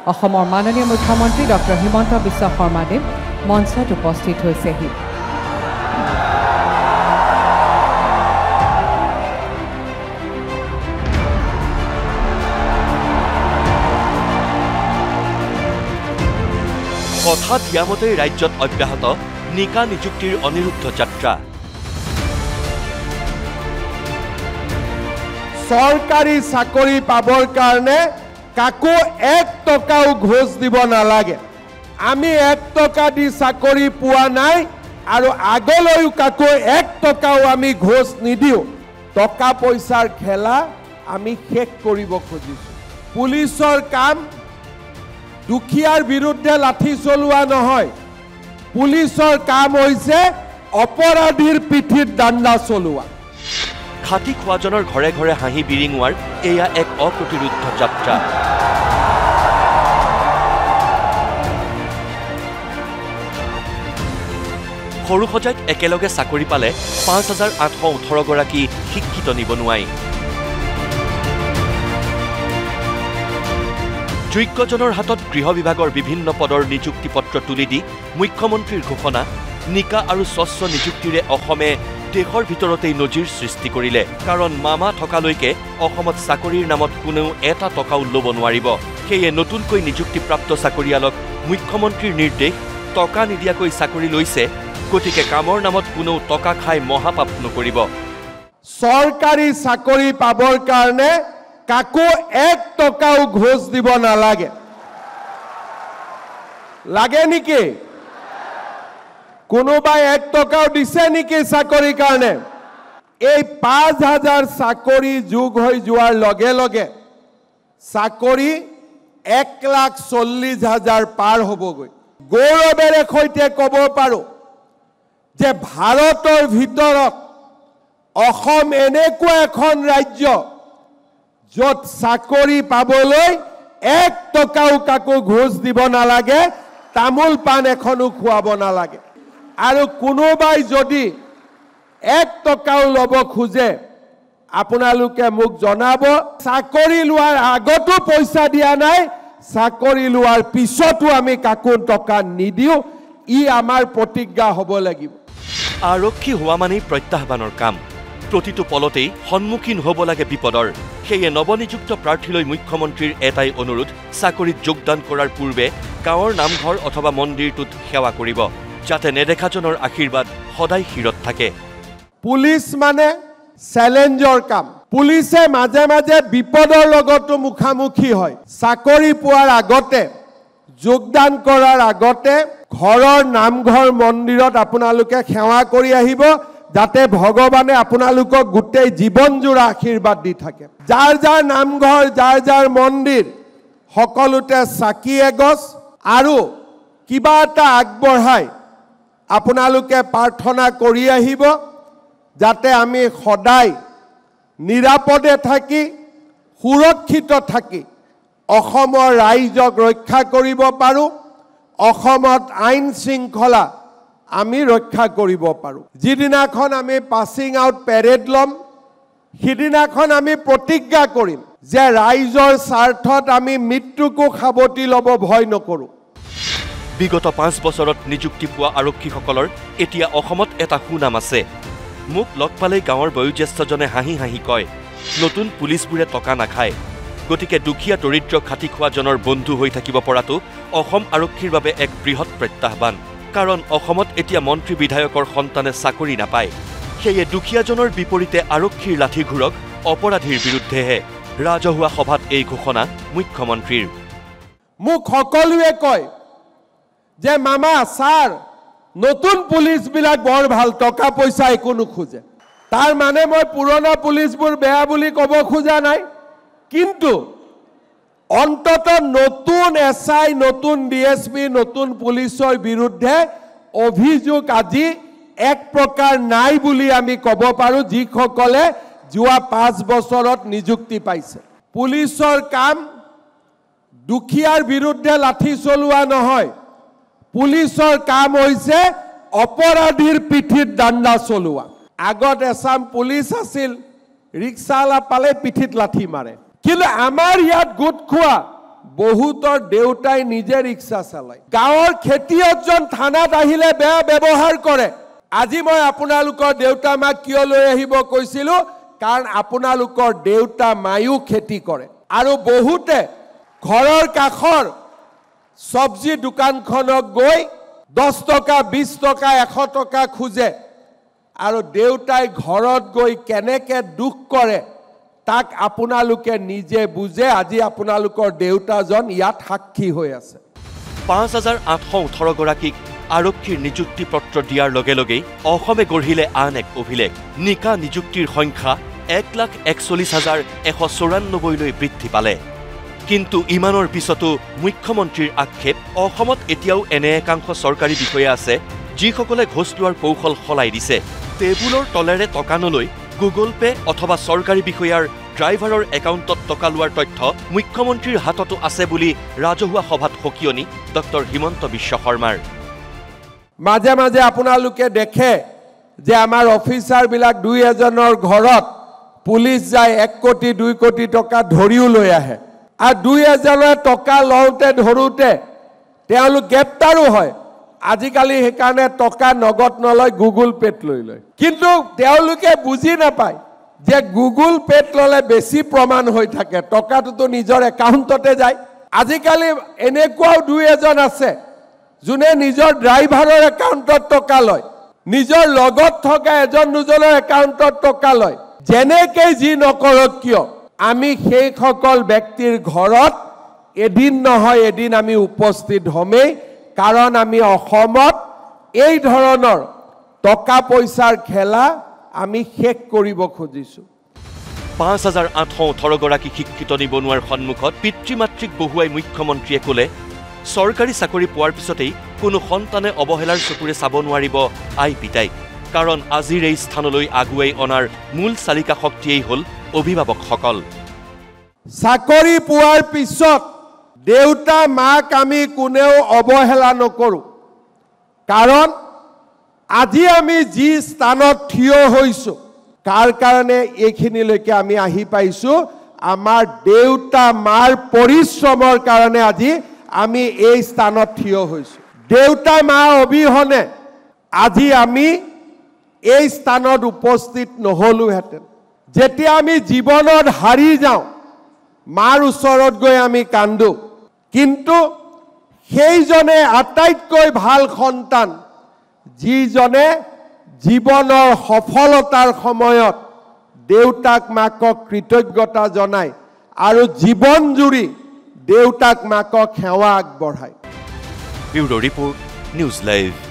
অসমৰ মাননীয় মুখ্যমন্ত্ৰী ডক্টৰ হিমন্ত বিশ্ব শৰ্মাদেৱ মঞ্চত উপস্থিত হৈছেহি। কথা দিয়া মতে ৰাজ্যত অব্যাহত নিকা নিযুক্তিৰ অনিৰুদ্ধ যাত্ৰা। চৰকাৰী চাকৰি পাবৰ কাৰণে কাকো 1 টকাও ঘোষ দিব নালাগে। আমি 1 টকা দি চাকৰি পোৱা নাই আৰু আগলৈও কাকো 1 টকাও আমি ঘোষ নিদিওঁ। টকা পইচাৰ খেলা আমি শেষ কৰিব খুজিছোঁ। পুলিচৰ কাম দুখীয়াৰ বিৰুদ্ধে লাঠি চলোৱা নহয়। পুলিচৰ কাম হৈছে অপৰাধীৰ পিঠিত দাণ্ডা চলোৱা। খাটি খোৱাজনৰ ঘৰে ঘৰে হাঁহি বিৰিঙোৱাৰ এয়া এক অপ্ৰতিৰোধ যাত্ৰা। সৰু সজাইত একেলগে চাকৰি পালে ৫,৮১৮ গৰাকী শিক্ষিত নিবনুৱাই। যোগ্যজনৰ হাতত গৃহ বিভাগৰ বিভিন্ন পদৰ নিযুক্তি পত্ৰ তুলি দি মুখ্যমন্ত্ৰীৰ ঘোষণা নিকা আৰু স্বচ্ছ নিযুক্তিৰে অসমে দেশৰ ভিতৰতেই নজিৰ সৃষ্টি কৰিলে। কাৰণ মামা থকালৈকে অসমত চাকৰিৰ নামত কোনেও 1 টকাও ল'ব নোৱাৰিব। সেয়ে নতুনকৈ নিযুক্তিপ্ৰাপ্ত চাকৰিয়ালক মুখ্যমন্ত্ৰীৰ নিৰ্দেশ টকা নিদিয়াকৈ চাকৰি লৈছে, গতিকে কামৰ নামত কোনেও টকা খাই মহাপাপ নকৰিব। চৰকাৰী চাকৰি পাবৰ কাৰণে কাকো 1 টকাও ঘোষ দিব নালাগে। লাগে নেকি? কোনোবাই 1 টকাও দিছে নেকি চাকৰিৰ কাৰণে? এই 5,000 চাকৰি যোগ হৈ যোৱাৰ লগে লগে চাকৰি 1,40,000 পাৰ হ'বগৈ। গৌৰৱেৰে সৈতে ক'ব পাৰোঁ যে ভাৰতৰ ভিতৰত অসম এনেকুৱা এখন ৰাজ্য য'ত চাকৰি পাবলৈ 1 টকাও কাকো ঘোষ দিব নালাগে, তামোল পাণ এখনো খুৱাব নালাগে। আৰু কোনোবাই যদি 1 টকাও ল'ব খোজে আপোনালোকে মোক জনাব। চাকৰি লোৱাৰ আগতো পইচা দিয়া নাই, চাকৰি লোৱাৰ পিছতো আমি কাকো টকা নিদিওঁ। ই আমাৰ প্ৰতিজ্ঞা হ'ব লাগিব। আৰক্ষী হোৱা মানেই প্ৰত্যাহ্বানৰ কাম। প্ৰতিটো পলতেই সন্মুখীন হ'ব লাগে বিপদৰ। সেয়ে নৱনিযুক্ত প্ৰাৰ্থীলৈ মুখ্যমন্ত্ৰীৰ এটাই অনুৰোধ, চাকৰিত যোগদান কৰাৰ পূৰ্বে গাঁৱৰ নামঘৰ অথবা মন্দিৰটোত সেৱা কৰিব, যাতে নেদেখাজনৰ আশীৰ্বাদ সদায় শিৰত থাকে। পুলিচ মানে চেলেঞ্জৰ কাম। পুলিচে মাজে মাজে বিপদৰ লগতো মুখামুখি হয়। চাকৰি পোৱাৰ আগতে, যোগদান কৰাৰ আগতে ঘৰৰ নামঘৰ মন্দিৰত আপোনালোকে সেৱা কৰি আহিব, যাতে ভগৱানে আপোনালোকক গোটেই জীৱনজোৰা আশীৰ্বাদ দি থাকে। যাৰ যাৰ নামঘৰ, যাৰ যাৰ মন্দিৰ, সকলোতে চাকি এগছ আৰু কিবা এটা আগবঢ়াই আপোনালোকে প্ৰাৰ্থনা কৰি আহিব, যাতে আমি সদায় নিৰাপদে থাকি সুৰক্ষিত থাকি অসমৰ ৰাইজক ৰক্ষা কৰিব পাৰোঁ, অসমত আইন শৃংখলা আমি ৰক্ষা কৰিব পাৰোঁ। যিদিনাখন আমি পাছিং আউট পেৰেড ল'ম, সিদিনাখন আমি প্ৰতিজ্ঞা কৰিম যে ৰাইজৰ স্বাৰ্থত আমি মৃত্যুকো সাৱটি ল'ব ভয় নকৰোঁ। বিগত 5 বছৰত নিযুক্তি পোৱা আৰক্ষীসকলৰ এতিয়া অসমত এটা সুনাম আছে। মোক লগ পালেই গাঁৱৰ বয়োজ্যেষ্ঠজনে হাঁহি হাঁহি কয়, নতুন পুলিচবোৰে টকা নাখায়। গতিকে দুখীয়া দৰিদ্ৰ খাটি খোৱাজনৰ বন্ধু হৈ থাকিব পৰাটো অসম আৰক্ষীৰ বাবে এক বৃহৎ প্ৰত্যাহ্বান। কাৰণ অসমত এতিয়া মন্ত্ৰী বিধায়কৰ সন্তানে চাকৰি নাপায়। সেয়ে দুখীয়াজনৰ বিপৰীতে আৰক্ষীৰ লাঠি ঘূৰক অপৰাধীৰ বিৰুদ্ধেহে। ৰাজহুৱা সভাত এই ঘোষণা মুখ্যমন্ত্ৰীৰ। মোক সকলোৱে কয় যে মামা ছাৰ, নতুন পুলিচবিলাক বৰ ভাল, টকা পইচা একো নোখোজে। তাৰ মানে মই পুৰণা পুলিচবোৰ বেয়া বুলি ক'ব খোজা নাই, কিন্তু অন্তত নতুন SI, নতুন DSP, নতুন পুলিচৰ বিৰুদ্ধে অভিযোগ আজি এক প্ৰকাৰ নাই বুলি আমি ক'ব পাৰোঁ, যিসকলে যোৱা 5 বছৰত নিযুক্তি পাইছে। পুলিচৰ কাম দুখীয়াৰ বিৰুদ্ধে লাঠি চলোৱা নহয়, পুলিচৰ কাম হৈছে অপৰাধীৰ পিঠিত দাণ্ডা চলোৱা। আগত এছাম পুলিচ আছিল, ৰিক্সাৱালা পালে পিঠিত লাঠি মাৰে। কিন্তু আমাৰ ইয়াত গোট খোৱা বহুতৰ দেউতাই নিজে ৰিক্সা চলায় গাঁৱৰ খেতিয়কজন থানাত আহিলে বেয়া ব্যৱহাৰ কৰে আজি মই আপোনালোকৰ দেউতা মাক কিয় লৈ আহিব কৈছিলো কাৰণ আপোনালোকৰ দেউতা মায়ো খেতি কৰে আৰু বহুতে ঘৰৰ কাষৰ সবজি দোকানখনক গৈ 10 টকা 20 টকা 100 টকা খুজে আৰু দেউতাই ঘৰত গৈ কেনেকে দুখ কৰে তাক আপোনালোকে নিজে বুজে আজি আপোনালোকৰ দেউতাজন ইয়াত সাক্ষী হৈ আছে 5818 গৰাকীক আৰক্ষীৰ নিযুক্তি পত্ৰ দিয়াৰ লগে লগে অসমে গঢ়িলে আন এক অভিলেখ নিকা নিযুক্তিৰ সংখ্যা 1,41,194 লৈ বৃদ্ধি পালে কিন্তু ইমানৰ পিছতো মুখ্যমন্ত্ৰীৰ আক্ষেপ অসমত এতিয়াও এনে একাংশ চৰকাৰী বিষয়া আছে যিসকলে ঘোষ লোৱাৰ কৌশল সলাই দিছে টেবুলৰ তলেৰে টকা নলৈ গুগল পে অথবা চৰকাৰী বিষয়াৰ ড্ৰাইভাৰৰ একাউণ্টত টকা লোৱাৰ তথ্য মুখ্যমন্ত্ৰীৰ হাততো আছে বুলি ৰাজহুৱা সভাত সকিয়নি ডক্টৰ হিমন্ত বিশ্ব শৰ্মাৰ মাজে মাজে আপোনালোকে দেখে যে আমাৰ অফিচাৰবিলাক দুই এজনৰ ঘৰত পুলিচ যায় 1 কোটি 2 কোটি টকা ধৰিও লৈ আহে আৰু দুই এজনে টকা লওঁতে ধৰোতে তেওঁলোক গ্ৰেপ্তাৰো হয় আজিকালি হেকাৰণে টকা নগদ নলয় গুগল পেট লৈ লয় কিন্তু তেওঁলোকে বুজি নাপায় যে গুগল পেট ললে বেছি প্ৰমাণ হৈ থাকে টকাটো নিজৰ একাউণ্টতে যায় আজিকালি এনেকুৱাও দুই এজন আছে যোনে নিজৰ ড্ৰাইভাৰৰ একাউণ্টত টকা লয় নিজৰ লগত থকা এজন দুজনৰ একাউণ্টত টকা লয় যেনেকৈ যি নকৰক কিয় আমি সেই সকল ব্যক্তিৰ ঘৰত এদিন নহয় এদিন আমি উপস্থিত হমেই কাৰণ আমি অসমত এই ধৰণৰ টকা পইচাৰ খেলা আমি শেষ কৰিব খুজিছো 5818 গৰাকী শিক্ষিত নিবনুৱাৰ সন্মুখত পিতৃ মাতৃক বহুৱাই মুখ্যমন্ত্ৰীয়ে ক'লে চৰকাৰী চাকৰি পোৱাৰ পিছতেই কোনো সন্তানে অৱহেলাৰ চকুৰে চাব নোৱাৰিব আই পিতাইক কাৰণ আজিৰ এই স্থানলৈ আগুৱাই অনাৰ মূল চালিকা শক্তিয়েই হ'ল অভিভাৱকসকল চাকৰি পোৱাৰ পিছত দেউতা মাক আমি কোনেও অৱহেলা নকৰো কাৰণ আজি আমি যি স্থানত থিয় হৈছো কাৰ কাৰণে এইখিনিলৈকে আমি আহি পাইছো আমাৰ দেউতা মাৰ পৰিশ্ৰমৰ কাৰণে আজি আমি এই স্থানত থিয় হৈছো দেউতা মা অবিহনে আজি আমি এই স্থানত উপস্থিত নহলুহেঁতেন যেতিয়া আমি জীৱনত হাৰি যাওঁ মাৰ ওচৰত গৈ আমি কান্দো কিন্তু সেইজনে আটাইতকৈ ভাল সন্তান যিজনে জীৱনৰ সফলতাৰ সময়ত দেউতাক মাকক কৃতজ্ঞতা জনায় আৰু জীৱন জুৰি দেউতাক মাকক সেৱা আগবঢ়ায় ব্যুৰো ৰিপৰ্ট নিউজ লাইভ